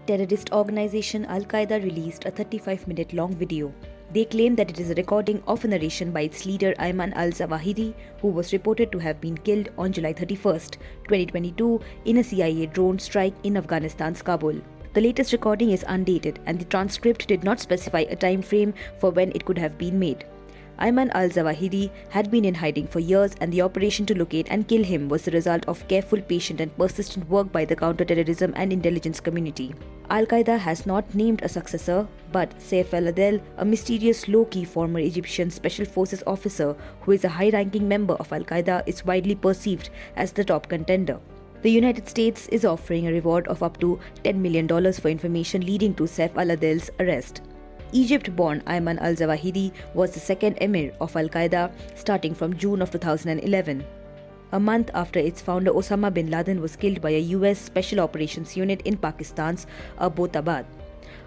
terrorist organization Al Qaeda released a 35-minute long video. They claim that it is a recording of a narration by its leader Ayman al-Zawahiri, who was reported to have been killed on July 31st, 2022 in a CIA drone strike in Afghanistan's Kabul. The latest recording is undated and the transcript did not specify a time frame for when it could have been made. Ayman al-Zawahiri had been in hiding for years, and the operation to locate and kill him was the result of careful, patient and persistent work by the counter-terrorism and intelligence community. Al-Qaeda has not named a successor, but Saif al-Adel, a mysterious low-key former Egyptian special forces officer who is a high-ranking member of Al-Qaeda, is widely perceived as the top contender. The United States is offering a reward of up to $10 million for information leading to Saif al-Adel's arrest. Egypt-born Ayman al-Zawahiri was the second emir of Al-Qaeda starting from June of 2011. A month after its founder Osama bin Laden was killed by a US Special Operations Unit in Pakistan's Abbottabad.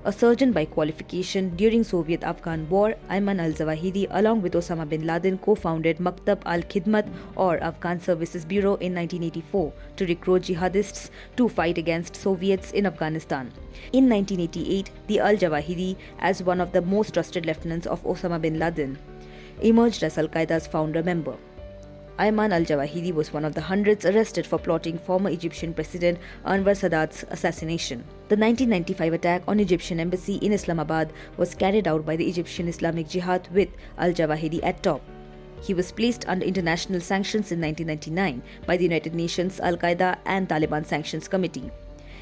A surgeon by qualification during Soviet-Afghan War, Ayman al-Zawahiri along with Osama bin Laden co-founded Maktab al-Khidmat or Afghan Services Bureau in 1984 to recruit jihadists to fight against Soviets in Afghanistan. In 1988, the al-Zawahiri, as one of the most trusted lieutenants of Osama bin Laden, emerged as Al-Qaeda's founder member. Ayman al-Zawahiri was one of the hundreds arrested for plotting former Egyptian President Anwar Sadat's assassination. The 1995 attack on Egyptian embassy in Islamabad was carried out by the Egyptian Islamic Jihad with al-Zawahiri at top. He was placed under international sanctions in 1999 by the United Nations, Al-Qaeda and Taliban Sanctions Committee.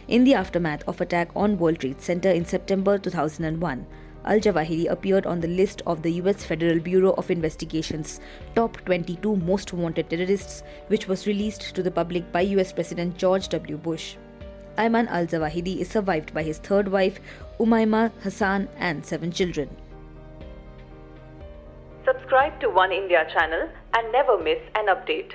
In the aftermath of attack on World Trade Center in September 2001, al-Zawahiri appeared on the list of the US Federal Bureau of Investigation's top 22 most wanted terrorists, which was released to the public by US President George W. Bush. Ayman al-Zawahiri is survived by his third wife, Umayma Hassan, and 7 children. Subscribe to One India channel and never miss an update.